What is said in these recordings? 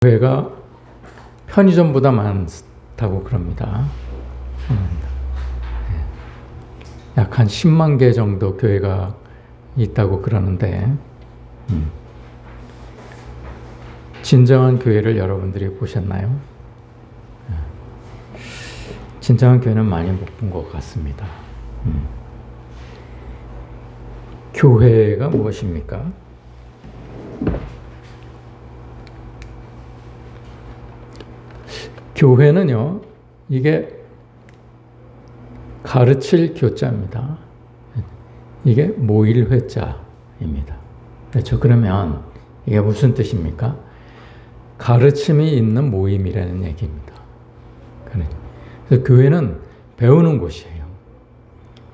교회가 편의점보다 많다고 그럽니다. 약 한 10만 개 정도 교회가 있다고 그러는데 진정한 교회를 여러분들이 보셨나요? 진정한 교회는 많이 못 본 것 같습니다. 교회가 무엇입니까? 교회는요, 이게 가르칠 교자입니다. 이게 모일 회자입니다. 그렇죠? 그러면 이게 무슨 뜻입니까? 가르침이 있는 모임이라는 얘기입니다. 그래서 교회는 배우는 곳이에요.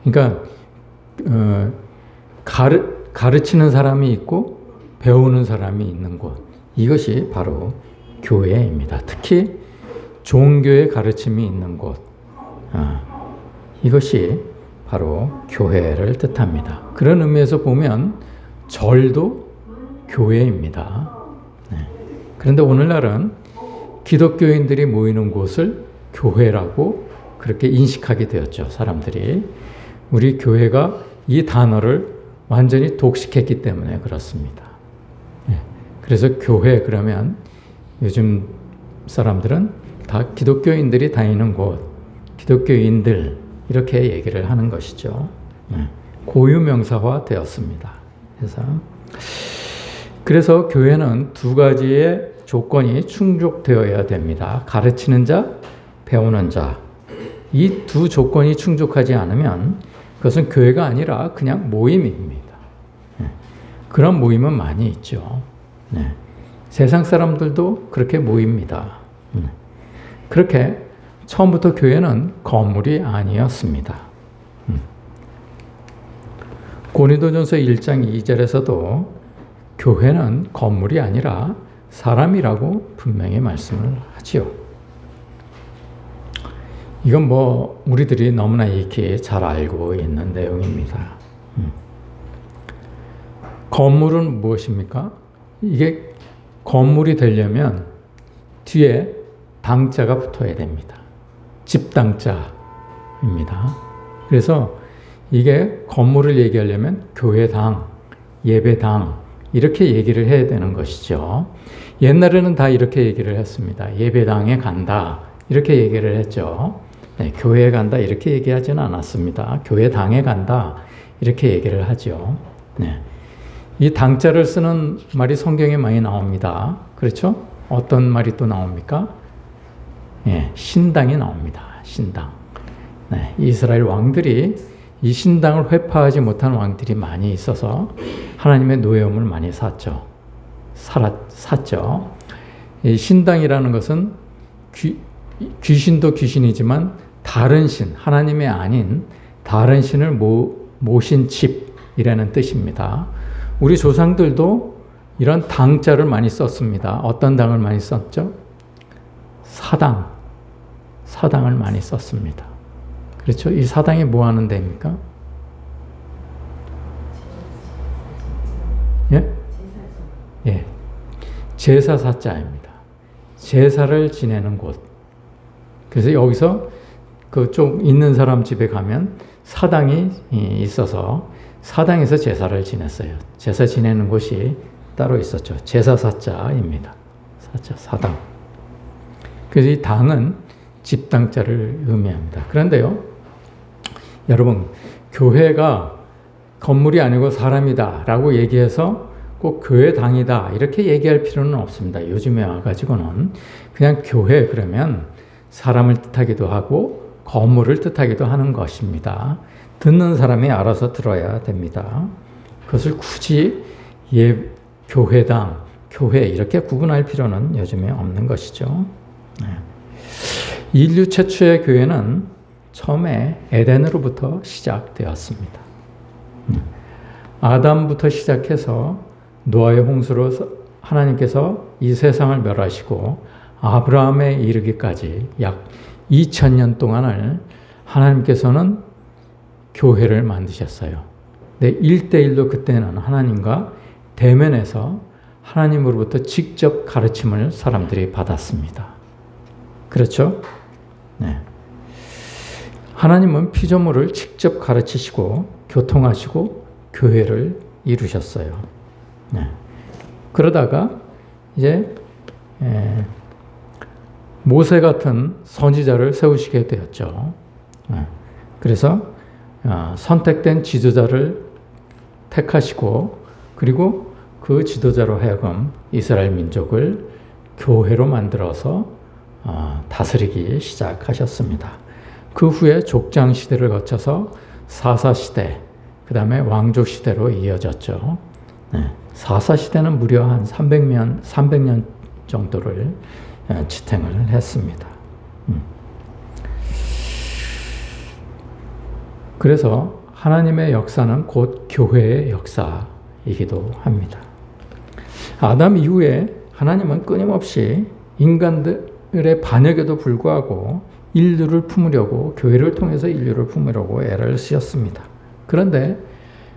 그러니까 가르치는 사람이 있고 배우는 사람이 있는 곳, 이것이 바로 교회입니다. 특히 종교의 가르침이 있는 곳, 이것이 바로 교회를 뜻합니다. 그런 의미에서 보면 절도 교회입니다. 그런데 오늘날은 기독교인들이 모이는 곳을 교회라고 그렇게 인식하게 되었죠. 사람들이. 우리 교회가 이 단어를 완전히 독식했기 때문에 그렇습니다. 그래서 교회 그러면 요즘 사람들은 다 기독교인들이 다니는 곳, 기독교인들 이렇게 얘기를 하는 것이죠. 고유명사화 되었습니다. 그래서 교회는 두 가지의 조건이 충족되어야 됩니다. 가르치는 자, 배우는 자. 이 두 조건이 충족하지 않으면 그것은 교회가 아니라 그냥 모임입니다. 그런 모임은 많이 있죠. 세상 사람들도 그렇게 모입니다. 그렇게 처음부터 교회는 건물이 아니었습니다. 고린도전서 1장 2절에서도 교회는 건물이 아니라 사람이라고 분명히 말씀을 하지요. 이건 우리들이 너무나 익히 잘 알고 있는 내용입니다. 건물은 무엇입니까? 이게 건물이 되려면 뒤에 당자가 붙어야 됩니다. 집당자입니다. 그래서 이게 건물을 얘기하려면 교회당, 예배당 이렇게 얘기를 해야 되는 것이죠. 옛날에는 다 이렇게 얘기를 했습니다. 예배당에 간다 이렇게 얘기를 했죠. 교회에 간다 이렇게 얘기하지는 않았습니다. 교회당에 간다 이렇게 얘기를 하죠. 이 당자를 쓰는 말이 성경에 많이 나옵니다. 그렇죠? 어떤 말이 또 나옵니까? 신당이 나옵니다. 신당. 이스라엘 왕들이 이 신당을 회파하지 못한 왕들이 많이 있어서 하나님의 노여움을 많이 샀죠. 이 신당이라는 것은 귀신도 귀신이지만 다른 신, 하나님의 아닌 다른 신을 모신 집이라는 뜻입니다. 우리 조상들도 이런 당자를 많이 썼습니다. 어떤 당을 많이 썼죠? 사당을 많이 썼습니다. 그렇죠? 이 사당이 뭐 하는 데입니까? 제사 사자입니다. 제사를 지내는 곳. 그래서 여기서 좀 있는 사람 집에 가면 사당이 있어서 사당에서 제사를 지냈어요. 제사 지내는 곳이 따로 있었죠. 제사 사자입니다. 사당. 그래서 이 당은 집당자를 의미합니다. 그런데요, 여러분, 교회가 건물이 아니고 사람이다 라고 얘기해서 꼭 교회당이다 이렇게 얘기할 필요는 없습니다. 요즘에 와가지고는 그냥 교회 그러면 사람을 뜻하기도 하고 건물을 뜻하기도 하는 것입니다. 듣는 사람이 알아서 들어야 됩니다. 그것을 굳이 교회당, 교회 이렇게 구분할 필요는 요즘에 없는 것이죠. 인류 최초의 교회는 처음에 에덴으로부터 시작되었습니다. 아담부터 시작해서 노아의 홍수로 하나님께서 이 세상을 멸하시고 아브라함에 이르기까지 약 2000년 동안을 하나님께서는 교회를 만드셨어요. 근데 1대1로 그때는 하나님과 대면해서 하나님으로부터 직접 가르침을 사람들이 받았습니다. 그렇죠? 네. 하나님은 피조물을 직접 가르치시고 교통하시고 교회를 이루셨어요. 네. 그러다가 이제 모세 같은 선지자를 세우시게 되었죠. 네. 그래서 선택된 지도자를 택하시고 그리고 그 지도자로 하여금 이스라엘 민족을 교회로 만들어서 다스리기 시작하셨습니다. 그 후에 족장 시대를 거쳐서 사사 시대, 그 다음에 왕족 시대로 이어졌죠. 네. 사사 시대는 무려 한 300년 정도를 지탱을 했습니다. 그래서 하나님의 역사는 곧 교회의 역사이기도 합니다. 아담 이후에 하나님은 끊임없이 인간들의 반역에도 불구하고 인류를 품으려고, 교회를 통해서 인류를 품으려고 애를 쓰셨습니다. 그런데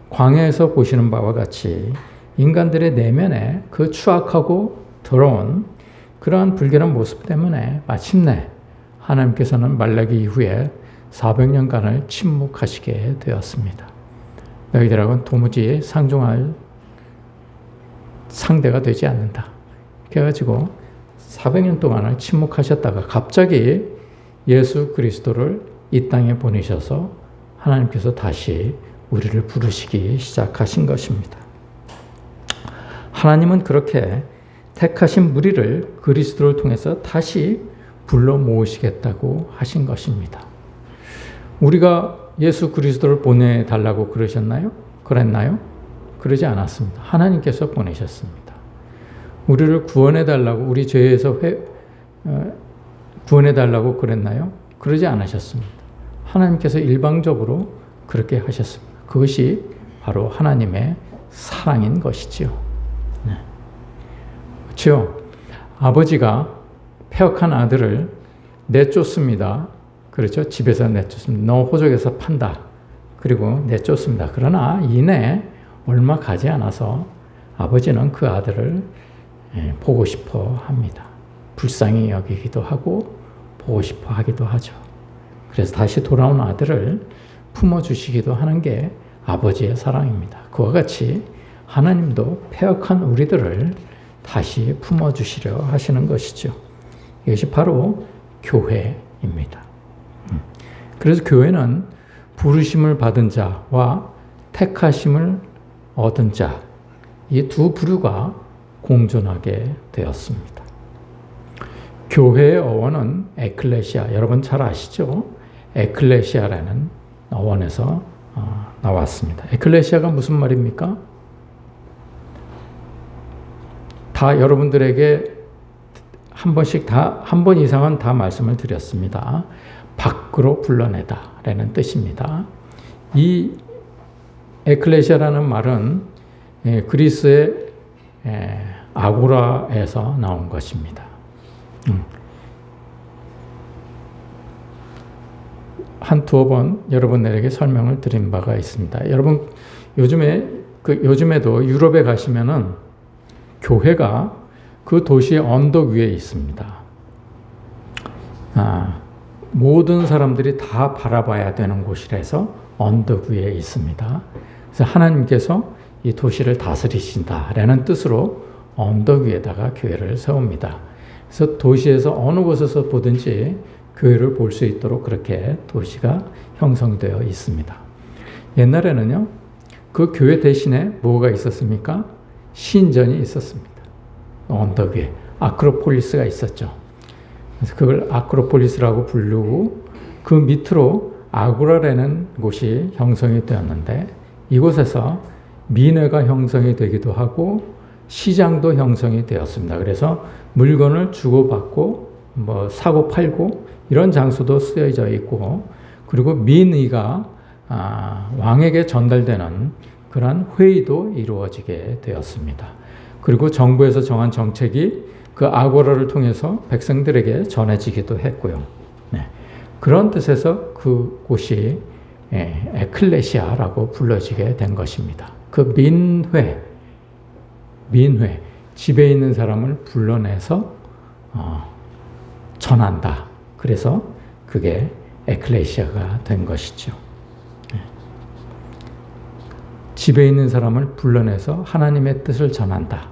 광야에서 보시는 바와 같이 인간들의 내면에 그 추악하고 더러운 그러한 불결한 모습 때문에 마침내 하나님께서는 말라기 이후에 400년간을 침묵하시게 되었습니다. 너희들하고는 도무지 상종할 상대가 되지 않는다. 그래가지고 400년 동안을 침묵하셨다가 갑자기 예수 그리스도를 이 땅에 보내셔서 하나님께서 다시 우리를 부르시기 시작하신 것입니다. 하나님은 그렇게 택하신 무리를 그리스도를 통해서 다시 불러 모으시겠다고 하신 것입니다. 우리가 예수 그리스도를 보내달라고 그러셨나요? 그랬나요? 그러지 않았습니다. 하나님께서 보내셨습니다. 우리를 구원해달라고, 우리 죄에서 구원해달라고 그랬나요? 그러지 않으셨습니다. 하나님께서 일방적으로 그렇게 하셨습니다. 그것이 바로 하나님의 사랑인 것이지요. 네. 그렇죠? 아버지가 폐역한 아들을 내쫓습니다. 그렇죠? 집에서 내쫓습니다. 너 호적에서 판다. 그리고 내쫓습니다. 그러나 이내 얼마 가지 않아서 아버지는 그 아들을 보고 싶어 합니다. 불쌍히 여기기도 하고 보고 싶어 하기도 하죠. 그래서 다시 돌아온 아들을 품어주시기도 하는 게 아버지의 사랑입니다. 그와 같이 하나님도 패역한 우리들을 다시 품어주시려 하시는 것이죠. 이것이 바로 교회입니다. 그래서 교회는 부르심을 받은 자와 택하심을 얻은 자, 이 두 부류가 공존하게 되었습니다. 교회의 어원은 에클레시아, 여러분 잘 아시죠? 에클레시아라는 어원에서 나왔습니다. 에클레시아가 무슨 말입니까? 다 여러분들에게 한 번 이상은 다 말씀을 드렸습니다. 밖으로 불러내다라는 뜻입니다. 이 에클레시아라는 말은 그리스의 아고라에서 나온 것입니다. 한 두어 번 여러분들에게 설명을 드린 바가 있습니다. 여러분 요즘에도 유럽에 가시면은 교회가 그 도시의 언덕 위에 있습니다. 모든 사람들이 다 바라봐야 되는 곳이라서 언덕 위에 있습니다. 그래서 하나님께서 이 도시를 다스리신다라는 뜻으로 언덕 위에다가 교회를 세웁니다. 그래서 도시에서 어느 곳에서 보든지 교회를 볼 수 있도록 그렇게 도시가 형성되어 있습니다. 옛날에는요, 그 교회 대신에 뭐가 있었습니까? 신전이 있었습니다. 언덕 위에 아크로폴리스가 있었죠. 그래서 그걸 아크로폴리스라고 부르고 그 밑으로 아고라라는 곳이 형성이 되었는데 이곳에서 민회가 형성이 되기도 하고 시장도 형성이 되었습니다. 그래서 물건을 주고받고 사고 팔고 이런 장소도 쓰여져 있고 그리고 민의가 왕에게 전달되는 그러한 회의도 이루어지게 되었습니다. 그리고 정부에서 정한 정책이 그 아고라를 통해서 백성들에게 전해지기도 했고요. 네. 그런 뜻에서 그곳이 에클레시아라고 불러지게 된 것입니다. 그 민회, 집에 있는 사람을 불러내서 전한다. 그래서 그게 에클레시아가 된 것이죠. 집에 있는 사람을 불러내서 하나님의 뜻을 전한다.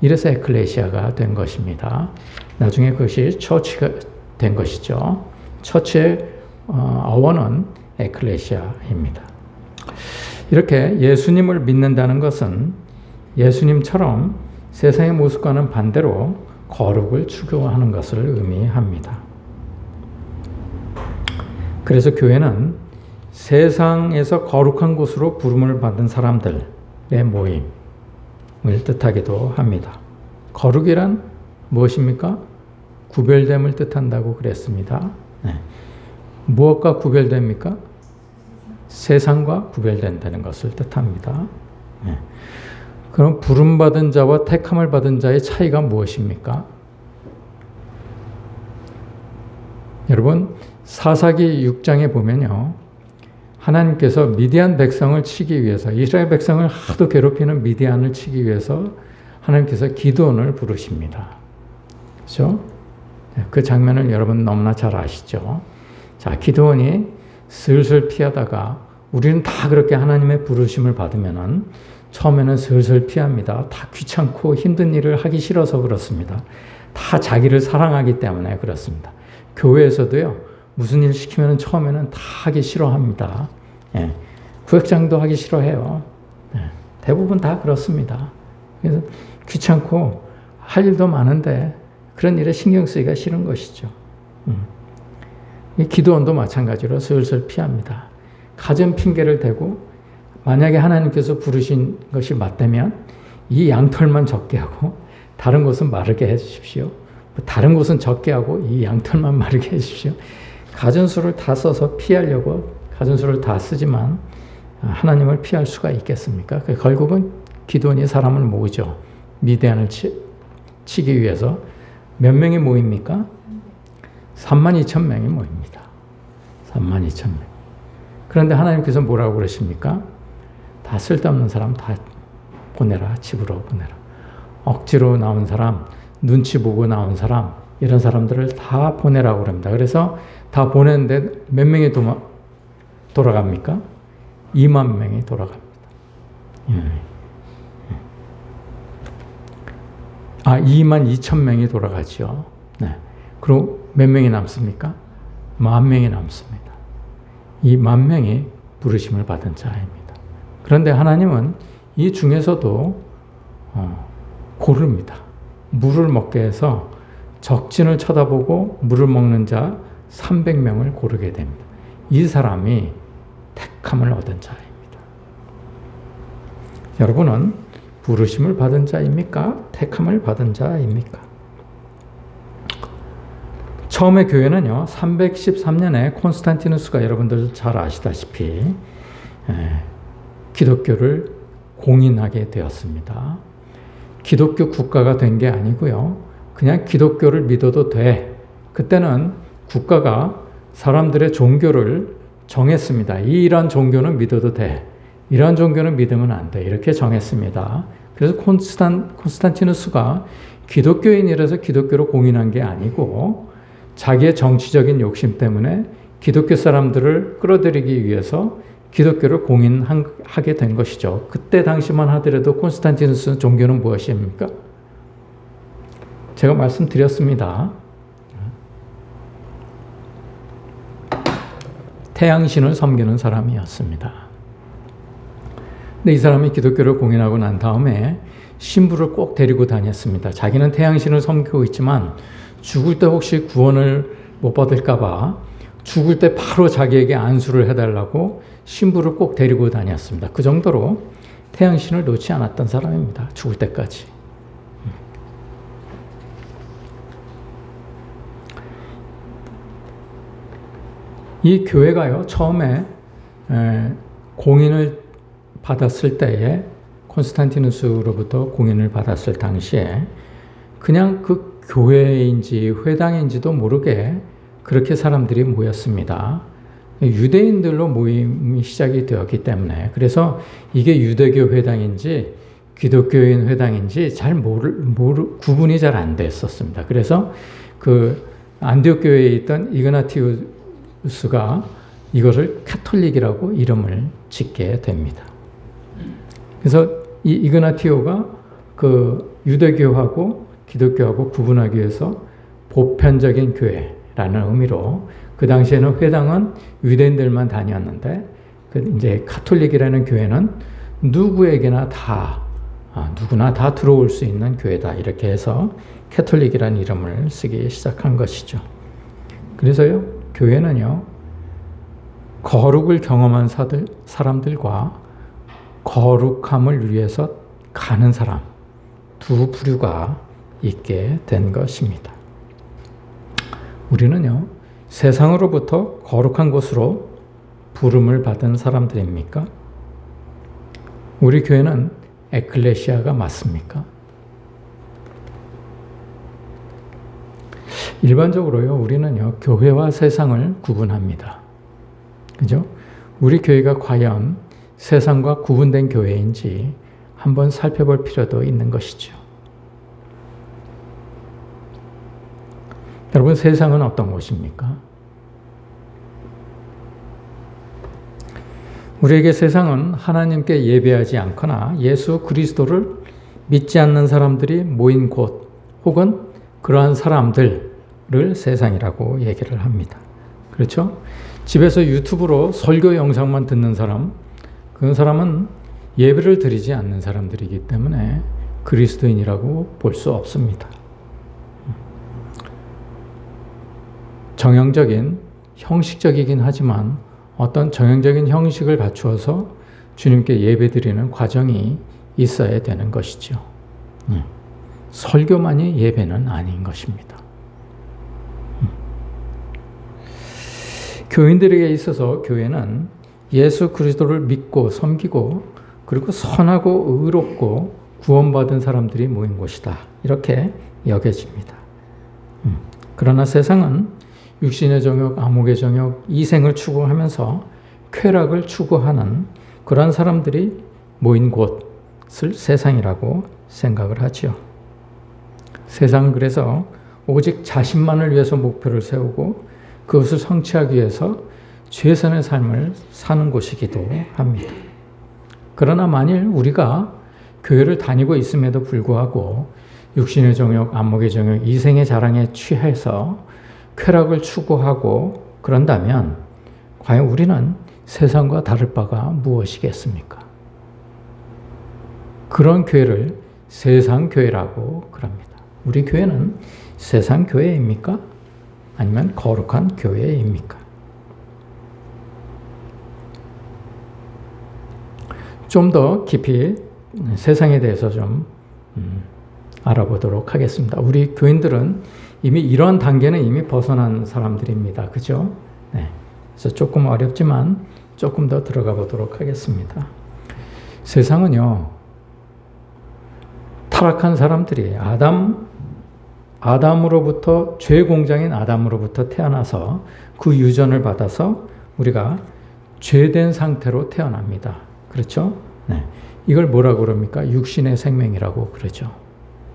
이래서 에클레시아가 된 것입니다. 나중에 그것이 처치가 된 것이죠. 처치의 어원은 에클레시아입니다. 이렇게 예수님을 믿는다는 것은 예수님처럼 세상의 모습과는 반대로 거룩을 추구하는 것을 의미합니다. 그래서 교회는 세상에서 거룩한 곳으로 부름을 받은 사람들의 모임을 뜻하기도 합니다. 거룩이란 무엇입니까? 구별됨을 뜻한다고 그랬습니다. 무엇과 구별됩니까? 세상과 구별된다는 것을 뜻합니다. 그럼 부름받은 자와 택함을 받은 자의 차이가 무엇입니까? 여러분, 사사기 6장에 보면요, 하나님께서 미디안 백성을 치기 위해서, 이스라엘 백성을 하도 괴롭히는 미디안을 치기 위해서 하나님께서 기드온을 부르십니다. 그렇죠? 그 장면을 여러분 너무나 잘 아시죠? 자, 기드온이 슬슬 피하다가, 우리는 다 그렇게 하나님의 부르심을 받으면은 처음에는 슬슬 피합니다. 다 귀찮고 힘든 일을 하기 싫어서 그렇습니다. 다 자기를 사랑하기 때문에 그렇습니다. 교회에서도요, 무슨 일 시키면 처음에는 다 하기 싫어합니다. 구역장도 하기 싫어해요. 대부분 다 그렇습니다. 그래서 귀찮고 할 일도 많은데 그런 일에 신경 쓰기가 싫은 것이죠. 이 기도원도 마찬가지로 슬슬 피합니다. 가진 핑계를 대고, 만약에 하나님께서 부르신 것이 맞다면 이 양털만 적게 하고 다른 곳은 마르게 해주십시오. 다른 곳은 적게 하고 이 양털만 마르게 해주십시오. 가전수를 다 써서 피하려고 가전수를 다 쓰지만 하나님을 피할 수가 있겠습니까? 결국은 기드온이 사람을 모으죠. 미디안을 치기 위해서. 몇 명이 모입니까? 32,000명이 모입니다. 32,000명. 그런데 하나님께서 뭐라고 그러십니까? 다 쓸데없는 사람 다 보내라. 집으로 보내라. 억지로 나온 사람, 눈치 보고 나온 사람, 이런 사람들을 다 보내라고 합니다. 그래서 다 보냈는데 몇 명이 돌아갑니까? 2만 명이 돌아갑니다. 2만 2천 명이 돌아가죠. 그리고 몇 명이 남습니까? 10,000명이 남습니다. 이 10,000명이 부르심을 받은 자입니다. 그런데 하나님은 이 중에서도 고릅니다. 물을 먹게 해서 적진을 쳐다보고 물을 먹는 자 300명을 고르게 됩니다. 이 사람이 택함을 얻은 자입니다. 여러분은 부르심을 받은 자입니까? 택함을 받은 자입니까? 처음에 교회는요, 313년에 콘스탄티누스가 여러분들 잘 아시다시피 기독교를 공인하게 되었습니다. 기독교 국가가 된 게 아니고요, 그냥 기독교를 믿어도 돼. 그때는 국가가 사람들의 종교를 정했습니다. 이러한 종교는 믿어도 돼. 이러한 종교는 믿으면 안 돼. 이렇게 정했습니다. 그래서 콘스탄티누스가 기독교인이라서 기독교를 공인한 게 아니고 자기의 정치적인 욕심 때문에 기독교 사람들을 끌어들이기 위해서 기독교를 공인하게 된 것이죠. 그때 당시만 하더라도 콘스탄티누스 종교는 무엇입니까? 제가 말씀드렸습니다. 태양신을 섬기는 사람이었습니다. 근데 이 사람이 기독교를 공인하고 난 다음에 신부를 꼭 데리고 다녔습니다. 자기는 태양신을 섬기고 있지만 죽을 때 혹시 구원을 못 받을까 봐 죽을 때 바로 자기에게 안수를 해달라고 신부를 꼭 데리고 다녔습니다. 그 정도로 태양신을 놓지 않았던 사람입니다. 죽을 때까지. 이 교회가요, 처음에 공인을 받았을 때에, 콘스탄티누스로부터 공인을 받았을 당시에 그냥 그 교회인지 회당인지도 모르게 그렇게 사람들이 모였습니다. 유대인들로 모임이 시작이 되었기 때문에, 그래서 이게 유대교 회당인지 기독교인 회당인지 잘 구분이 잘 안 됐었습니다. 그래서 그 안디옥 교회에 있던 이그나티우스가 이것을 카톨릭이라고 이름을 짓게 됩니다. 그래서 이 이그나티오가 그 유대교하고 기독교하고 구분하기 위해서 보편적인 교회라는 의미로 그 당시에는 회당은 유대인들만 다녔는데 이제 카톨릭이라는 교회는 누구나 다 들어올 수 있는 교회다. 이렇게 해서 캐톨릭이라는 이름을 쓰기 시작한 것이죠. 그래서요, 교회는요, 거룩을 경험한 사람들과 거룩함을 위해서 가는 사람, 두 부류가 있게 된 것입니다. 우리는요, 세상으로부터 거룩한 곳으로 부름을 받은 사람들입니까? 우리 교회는 에클레시아가 맞습니까? 일반적으로요, 우리는요, 교회와 세상을 구분합니다. 그죠? 우리 교회가 과연 세상과 구분된 교회인지 한번 살펴볼 필요도 있는 것이죠. 여러분, 세상은 어떤 곳입니까? 우리에게 세상은 하나님께 예배하지 않거나 예수 그리스도를 믿지 않는 사람들이 모인 곳 혹은 그러한 사람들을 세상이라고 얘기를 합니다. 그렇죠? 집에서 유튜브로 설교 영상만 듣는 사람, 그런 사람은 예배를 드리지 않는 사람들이기 때문에 그리스도인이라고 볼 수 없습니다. 정형적인, 형식적이긴 하지만 어떤 정형적인 형식을 갖추어서 주님께 예배드리는 과정이 있어야 되는 것이죠. 설교만이 예배는 아닌 것입니다. 교인들에게 있어서 교회는 예수 그리스도를 믿고 섬기고 그리고 선하고 의롭고 구원받은 사람들이 모인 곳이다. 이렇게 여겨집니다. 그러나 세상은 육신의 정욕, 암흑의 정욕, 이생을 추구하면서 쾌락을 추구하는 그러한 사람들이 모인 곳을 세상이라고 생각을 하지요. 세상은 그래서 오직 자신만을 위해서 목표를 세우고 그것을 성취하기 위해서 최선의 삶을 사는 곳이기도 합니다. 그러나 만일 우리가 교회를 다니고 있음에도 불구하고 육신의 정욕, 안목의 정욕, 이생의 자랑에 취해서 쾌락을 추구하고 그런다면 과연 우리는 세상과 다를 바가 무엇이겠습니까? 그런 교회를 세상 교회라고 그럽니다. 우리 교회는 세상 교회입니까? 아니면 거룩한 교회입니까? 좀 더 깊이 세상에 대해서 좀 알아보도록 하겠습니다. 우리 교인들은 이미 이런 단계는 이미 벗어난 사람들입니다. 그죠? 네. 그래서 조금 어렵지만 조금 더 들어가 보도록 하겠습니다. 세상은요, 타락한 사람들이 아담으로부터, 죄 공장인 아담으로부터 태어나서 그 유전을 받아서 우리가 죄된 상태로 태어납니다. 그렇죠? 네. 이걸 뭐라고 그럽니까? 육신의 생명이라고 그러죠.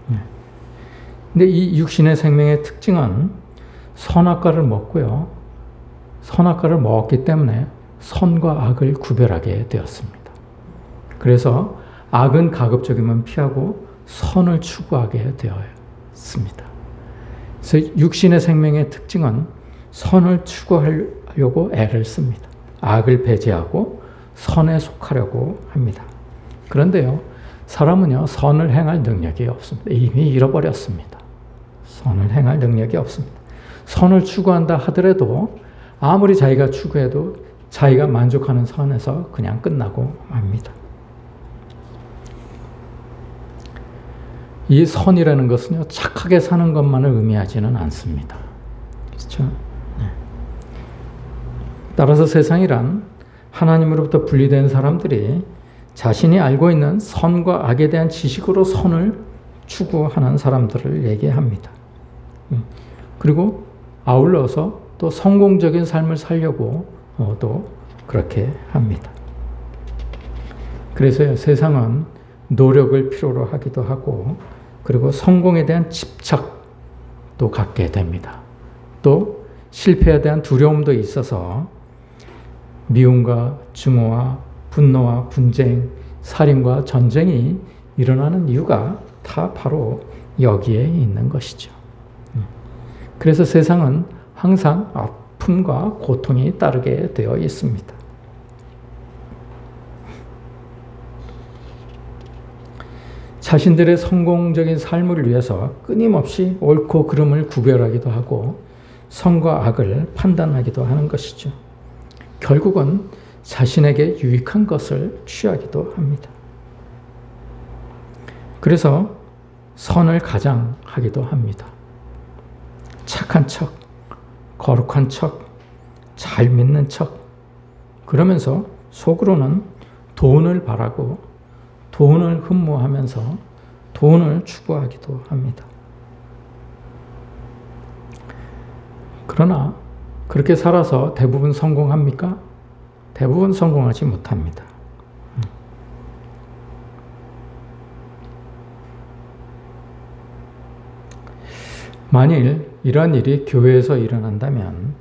네. 근데 이 육신의 생명의 특징은 선악과를 먹고요. 선악과를 먹었기 때문에 선과 악을 구별하게 되었습니다. 그래서 악은 가급적이면 피하고 선을 추구하게 되었습니다. 그래서 육신의 생명의 특징은 선을 추구하려고 애를 씁니다. 악을 배제하고 선에 속하려고 합니다. 그런데요, 사람은요, 선을 행할 능력이 없습니다. 이미 잃어버렸습니다. 선을 행할 능력이 없습니다. 선을 추구한다 하더라도 아무리 자기가 추구해도 자기가 만족하는 선에서 그냥 끝나고 맙니다. 이 선이라는 것은요, 착하게 사는 것만을 의미하지는 않습니다. 그렇죠? 네. 따라서 세상이란 하나님으로부터 분리된 사람들이 자신이 알고 있는 선과 악에 대한 지식으로 선을 추구하는 사람들을 얘기합니다. 그리고 아울러서 또 성공적인 삶을 살려고 또 그렇게 합니다. 그래서요, 세상은 노력을 필요로 하기도 하고, 그리고 성공에 대한 집착도 갖게 됩니다. 또 실패에 대한 두려움도 있어서 미움과 증오와 분노와 분쟁, 살인과 전쟁이 일어나는 이유가 다 바로 여기에 있는 것이죠. 그래서 세상은 항상 아픔과 고통이 따르게 되어 있습니다. 자신들의 성공적인 삶을 위해서 끊임없이 옳고 그름을 구별하기도 하고 선과 악을 판단하기도 하는 것이죠. 결국은 자신에게 유익한 것을 취하기도 합니다. 그래서 선을 가장하기도 합니다. 착한 척, 거룩한 척, 잘 믿는 척, 그러면서 속으로는 돈을 바라고 돈을 흠모하면서 돈을 추구하기도 합니다. 그러나 그렇게 살아서 대부분 성공합니까? 대부분 성공하지 못합니다. 만일 이러한 일이 교회에서 일어난다면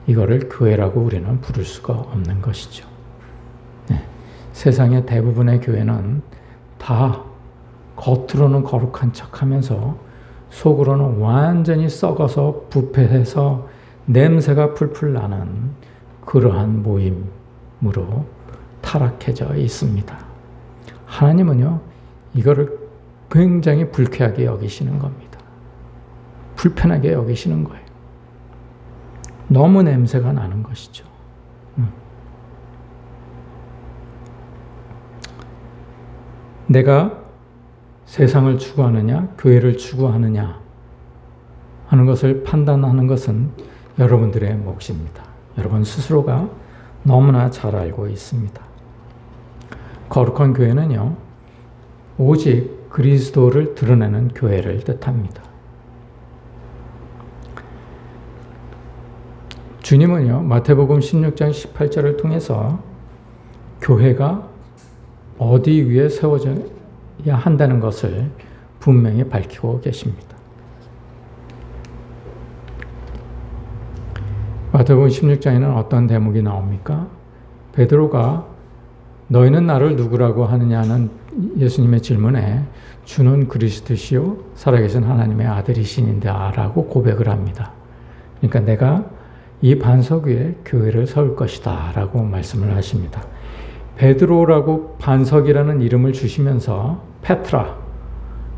이거를 교회라고 우리는 부를 수가 없는 것이죠. 네. 세상의 대부분의 교회는 다 겉으로는 거룩한 척하면서 속으로는 완전히 썩어서 부패해서 냄새가 풀풀 나는 그러한 모임으로 타락해져 있습니다. 하나님은요, 이거를 굉장히 불쾌하게 여기시는 겁니다. 불편하게 여기시는 거예요. 너무 냄새가 나는 것이죠. 내가 세상을 추구하느냐, 교회를 추구하느냐 하는 것을 판단하는 것은 여러분들의 몫입니다. 여러분 스스로가 너무나 잘 알고 있습니다. 거룩한 교회는요, 오직 그리스도를 드러내는 교회를 뜻합니다. 주님은요, 마태복음 16장 18절을 통해서 교회가 어디 위에 세워져야 한다는 것을 분명히 밝히고 계십니다. 마태복음 16장에는 어떤 대목이 나옵니까? 베드로가 너희는 나를 누구라고 하느냐는 예수님의 질문에 주는 그리스도시요 살아계신 하나님의 아들이시니라 라고 고백을 합니다. 그러니까 내가 이 반석 위에 교회를 세울 것이다 라고 말씀을 하십니다. 베드로라고 반석이라는 이름을 주시면서 페트라,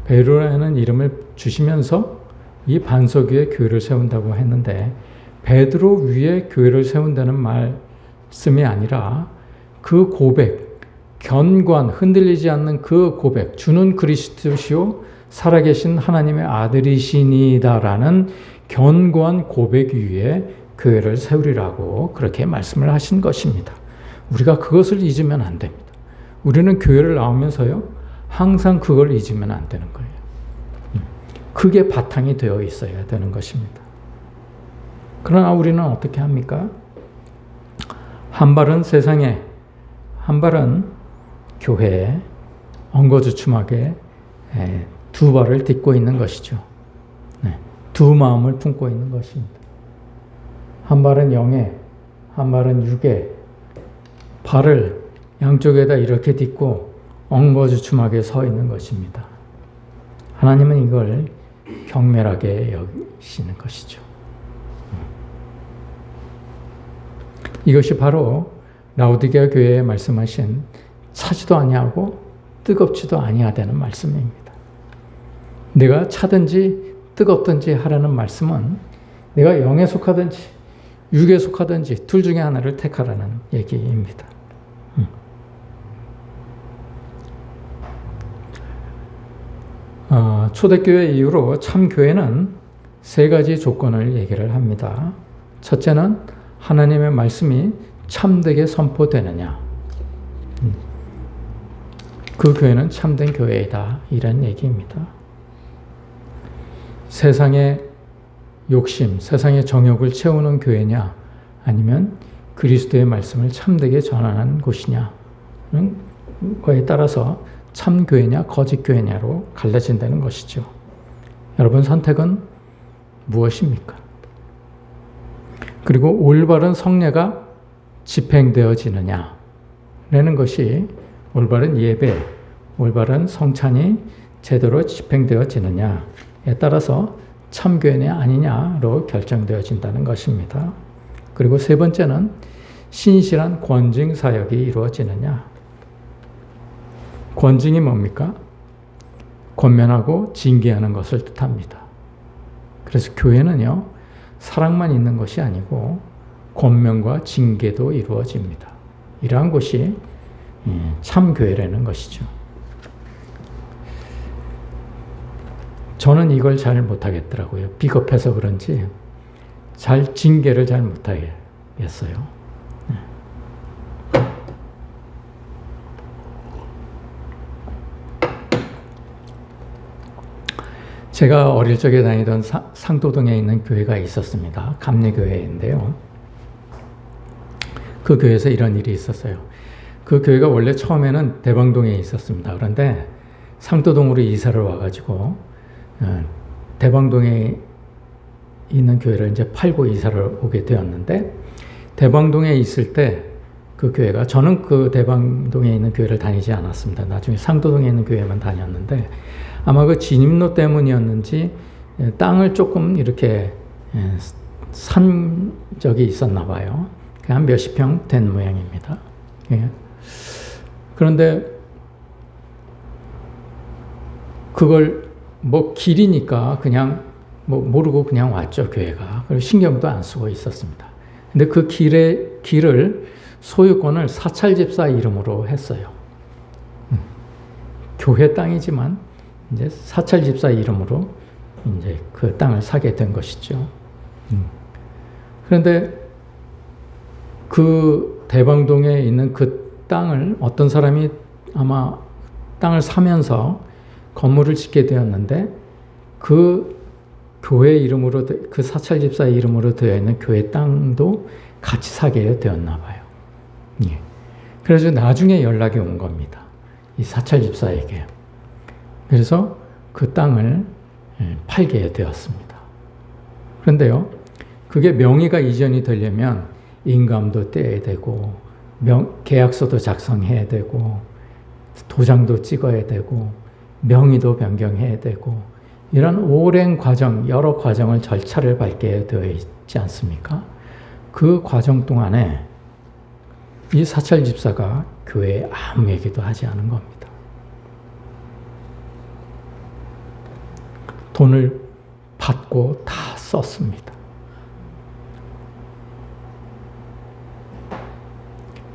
베드로라는 이름을 주시면서 이 반석 위에 교회를 세운다고 했는데 베드로 위에 교회를 세운다는 말씀이 아니라 그 고백, 견고한 흔들리지 않는 그 고백, 주는 그리스도시요 살아계신 하나님의 아들이시니다라는 견고한 고백 위에 교회를 세우리라고 그렇게 말씀을 하신 것입니다. 우리가 그것을 잊으면 안 됩니다. 우리는 교회를 나오면서요, 항상 그걸 잊으면 안 되는 거예요. 그게 바탕이 되어 있어야 되는 것입니다. 그러나 우리는 어떻게 합니까? 한 발은 세상에, 한 발은 교회에 엉거주춤하게 두 발을 딛고 있는 것이죠. 두 마음을 품고 있는 것입니다. 한 발은 영에, 한 발은 육에, 발을 양쪽에다 이렇게 딛고 엉거주춤하게 서 있는 것입니다. 하나님은 이걸 경멸하게 여기시는 것이죠. 이것이 바로 라오디게아 교회에 말씀하신 차지도 아니하고 뜨겁지도 아니하다는 말씀입니다. 내가 차든지 뜨겁든지 하라는 말씀은 내가 영에 속하든지 육에 속하든지 둘 중에 하나를 택하라는 얘기입니다. 초대교회 이후로 참교회는 세 가지 조건을 얘기를 합니다. 첫째는 하나님의 말씀이 참되게 선포되느냐. 그 교회는 참된 교회이다. 이런 얘기입니다. 세상의 욕심, 세상의 정욕을 채우는 교회냐, 아니면 그리스도의 말씀을 참되게 전하는 곳이냐, 거에 따라서 참 교회냐 거짓 교회냐로 갈라진다는 것이죠. 여러분 선택은 무엇입니까? 그리고 올바른 성례가 집행되어지느냐라는 것이 올바른 예배, 올바른 성찬이 제대로 집행되어지느냐에 따라서 참교회냐 아니냐로 결정되어진다는 것입니다. 그리고 세 번째는 신실한 권징 사역이 이루어지느냐. 권징이 뭡니까? 권면하고 징계하는 것을 뜻합니다. 그래서 교회는요, 사랑만 있는 것이 아니고 권면과 징계도 이루어집니다. 이러한 것이 참교회라는 것이죠. 저는 이걸 잘 못하겠더라고요. 비겁해서 그런지 징계를 잘 못하겠어요. 제가 어릴 적에 다니던 상도동에 있는 교회가 있었습니다. 감리교회인데요. 그 교회에서 이런 일이 있었어요. 그 교회가 원래 처음에는 대방동에 있었습니다. 그런데 상도동으로 이사를 와가지고 대방동에 있는 교회를 이제 팔고 이사를 오게 되었는데, 대방동에 있을 때 그 교회가, 저는 그 대방동에 있는 교회를 다니지 않았습니다. 나중에 상도동에 있는 교회만 다녔는데, 아마 그 진입로 때문이었는지 땅을 조금 이렇게 산 적이 있었나 봐요. 한 몇십 평 된 모양입니다. 그런데 그걸 뭐 길이니까 그냥 뭐 모르고 그냥 왔죠, 교회가. 그리고 신경도 안 쓰고 있었습니다. 근데 그 길을 소유권을 사찰집사 이름으로 했어요. 교회 땅이지만 이제 사찰집사 이름으로 이제 그 땅을 사게 된 것이죠. 그런데 그 대방동에 있는 그 땅을 어떤 사람이 아마 땅을 사면서 건물을 짓게 되었는데, 그 교회 이름으로, 그 사찰집사 이름으로 되어 있는 교회 땅도 같이 사게 되었나 봐요. 예. 그래서 나중에 연락이 온 겁니다. 이 사찰집사에게. 그래서 그 땅을 팔게 되었습니다. 그런데요, 그게 명의가 이전이 되려면 인감도 떼야 되고, 계약서도 작성해야 되고, 도장도 찍어야 되고, 명의도 변경해야 되고, 이런 오랜 과정, 여러 과정을 절차를 밟게 되어 있지 않습니까? 그 과정 동안에 이 사찰집사가 교회에 아무 얘기도 하지 않은 겁니다. 돈을 받고 다 썼습니다.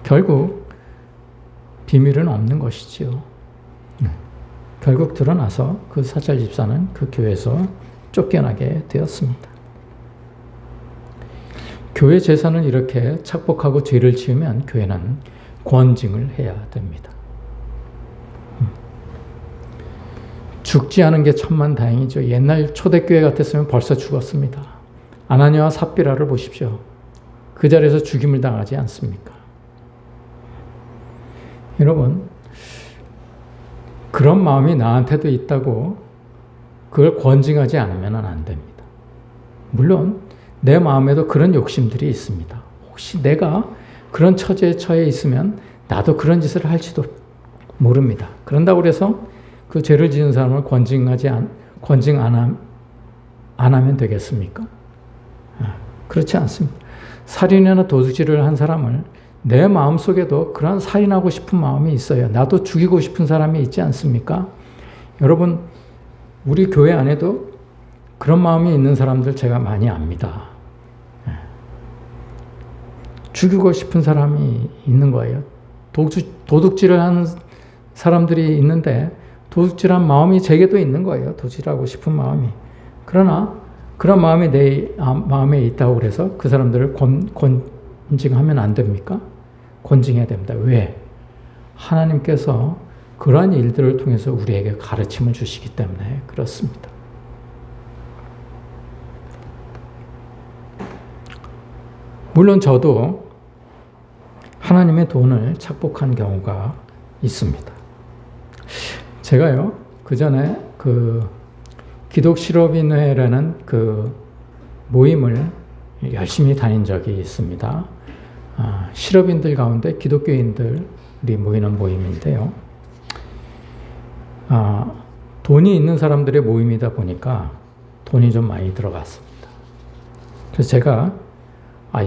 결국 비밀은 없는 것이지요. 결국 드러나서 그 사찰집사는 그 교회에서 쫓겨나게 되었습니다. 교회 재산을 이렇게 착복하고 죄를 지으면 교회는 권징을 해야 됩니다. 죽지 않은 게 천만다행이죠. 옛날 초대교회 같았으면 벌써 죽었습니다. 아나니아와 삽비라를 보십시오. 그 자리에서 죽임을 당하지 않습니까? 여러분, 그런 마음이 나한테도 있다고 그걸 권징하지 않으면 안 됩니다. 물론 내 마음에도 그런 욕심들이 있습니다. 혹시 내가 그런 처지에 처해 있으면 나도 그런 짓을 할지도 모릅니다. 그런다고 해서 그 죄를 지은 사람을 권징 안 하면 되겠습니까? 그렇지 않습니다. 살인이나 도둑질을 한 사람을 내 마음속에도 그런 살인하고 싶은 마음이 있어요. 나도 죽이고 싶은 사람이 있지 않습니까? 여러분, 우리 교회 안에도 그런 마음이 있는 사람들 제가 많이 압니다. 죽이고 싶은 사람이 있는 거예요. 도둑질을 하는 사람들이 있는데 도둑질한 마음이 제게도 있는 거예요. 도둑질하고 싶은 마음이. 그러나 그런 마음이 내 마음에 있다고 그래서 그 사람들을 권징하면 안 됩니까? 권징해야 됩니다. 왜? 하나님께서 그러한 일들을 통해서 우리에게 가르침을 주시기 때문에 그렇습니다. 물론 저도 하나님의 돈을 착복한 경우가 있습니다. 제가요, 그 전에 그 기독실업인회라는 그 모임을 열심히 다닌 적이 있습니다. 실업인들 가운데 기독교인들이 모이는 모임인데요. 돈이 있는 사람들의 모임이다 보니까 돈이 좀 많이 들어갔습니다. 그래서 제가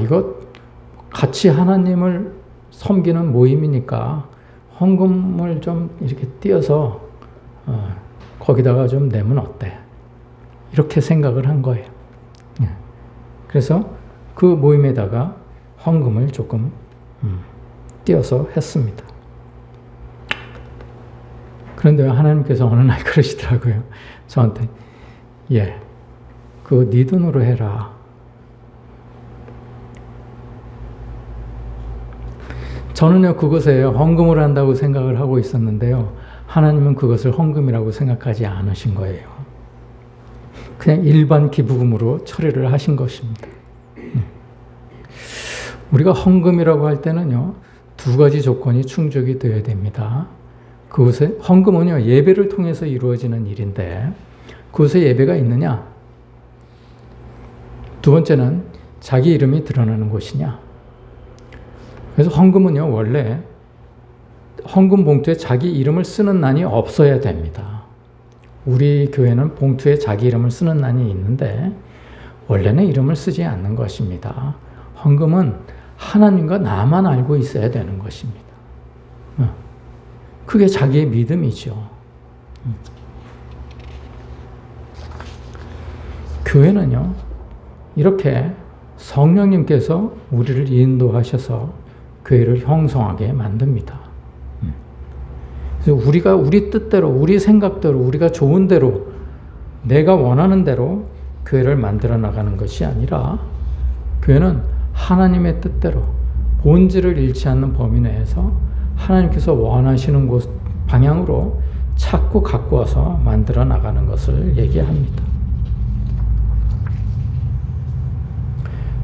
이거 같이 하나님을 섬기는 모임이니까 헌금을 좀 이렇게 띄어서 거기다가 좀 내면 어때? 이렇게 생각을 한 거예요. 그래서 그 모임에다가 헌금을 조금 띄어서 했습니다. 그런데 하나님께서 어느 날 그러시더라고요. 저한테, 그거 네 돈으로 해라. 저는요, 그것에 헌금을 한다고 생각을 하고 있었는데요. 하나님은 그것을 헌금이라고 생각하지 않으신 거예요. 그냥 일반 기부금으로 처리를 하신 것입니다. 우리가 헌금이라고 할 때는요, 두 가지 조건이 충족이 되어야 됩니다. 그것에, 헌금은요, 예배를 통해서 이루어지는 일인데, 그것에 예배가 있느냐? 두 번째는 자기 이름이 드러나는 것이냐? 그래서 헌금은요, 원래 헌금 봉투에 자기 이름을 쓰는 난이 없어야 됩니다. 우리 교회는 봉투에 자기 이름을 쓰는 난이 있는데 원래는 이름을 쓰지 않는 것입니다. 헌금은 하나님과 나만 알고 있어야 되는 것입니다. 그게 자기의 믿음이죠. 교회는요, 이렇게 성령님께서 우리를 인도하셔서 교회를 형성하게 만듭니다. 그래서 우리가 우리 뜻대로, 우리 생각대로, 우리가 좋은 대로, 내가 원하는 대로 교회를 만들어 나가는 것이 아니라 교회는 하나님의 뜻대로 본질을 잃지 않는 범위 내에서 하나님께서 원하시는 곳 방향으로 자꾸 갖고 와서 만들어 나가는 것을 얘기합니다.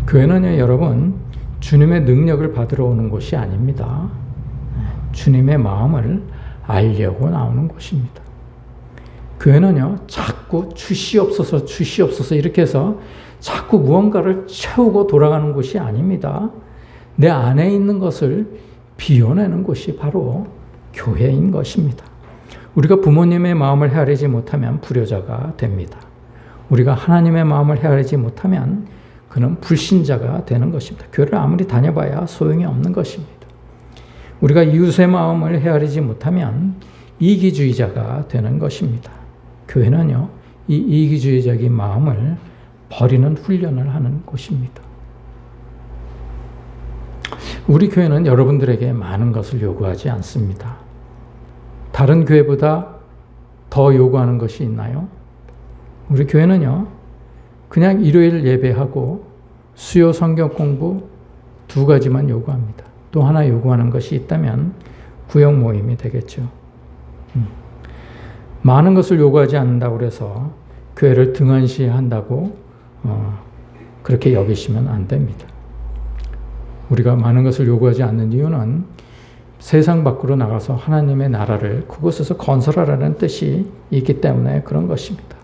교회는요, 여러분, 주님의 능력을 받으러 오는 곳이 아닙니다. 주님의 마음을 알려고 나오는 곳입니다. 교회는요, 자꾸 주시옵소서 이렇게 해서 자꾸 무언가를 채우고 돌아가는 곳이 아닙니다. 내 안에 있는 것을 비워내는 곳이 바로 교회인 것입니다. 우리가 부모님의 마음을 헤아리지 못하면 불효자가 됩니다. 우리가 하나님의 마음을 헤아리지 못하면 그는 불신자가 되는 것입니다. 교회를 아무리 다녀봐야 소용이 없는 것입니다. 우리가 이웃의 마음을 헤아리지 못하면 이기주의자가 되는 것입니다. 교회는요, 이 이기주의적인 마음을 버리는 훈련을 하는 곳입니다. 우리 교회는 여러분들에게 많은 것을 요구하지 않습니다. 다른 교회보다 더 요구하는 것이 있나요? 우리 교회는요, 그냥 일요일 예배하고 수요 성경 공부 두 가지만 요구합니다. 또 하나 요구하는 것이 있다면 구역 모임이 되겠죠. 많은 것을 요구하지 않는다고 해서 교회를 등한시한다고 그렇게 여기시면 안 됩니다. 우리가 많은 것을 요구하지 않는 이유는 세상 밖으로 나가서 하나님의 나라를 그곳에서 건설하라는 뜻이 있기 때문에 그런 것입니다.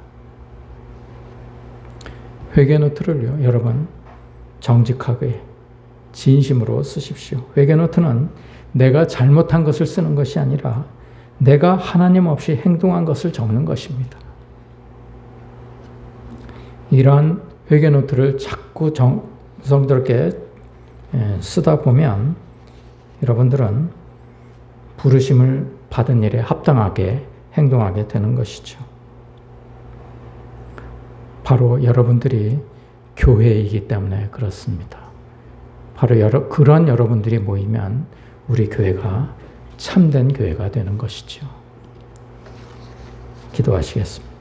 회개노트를요, 여러분, 정직하게 진심으로 쓰십시오. 회개노트는 내가 잘못한 것을 쓰는 것이 아니라 내가 하나님 없이 행동한 것을 적는 것입니다. 이러한 회개노트를 자꾸 정성스럽게 쓰다 보면 여러분들은 부르심을 받은 일에 합당하게 행동하게 되는 것이죠. 바로 여러분들이 교회이기 때문에 그렇습니다. 바로 그런 여러분들이 모이면 우리 교회가 참된 교회가 되는 것이죠. 기도하시겠습니다.